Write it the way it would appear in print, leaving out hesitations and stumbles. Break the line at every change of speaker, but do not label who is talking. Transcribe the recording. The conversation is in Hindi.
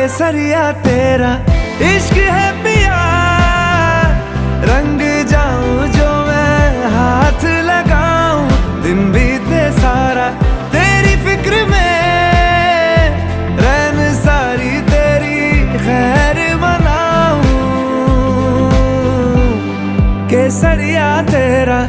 केसरिया तेरा इश्क है पिया, रंग जाऊं जो मैं हाथ लगाऊं, दिन बीते सारा तेरी फिक्र में, रैन सारी तेरी खैर मनाऊं, केसरिया तेरा।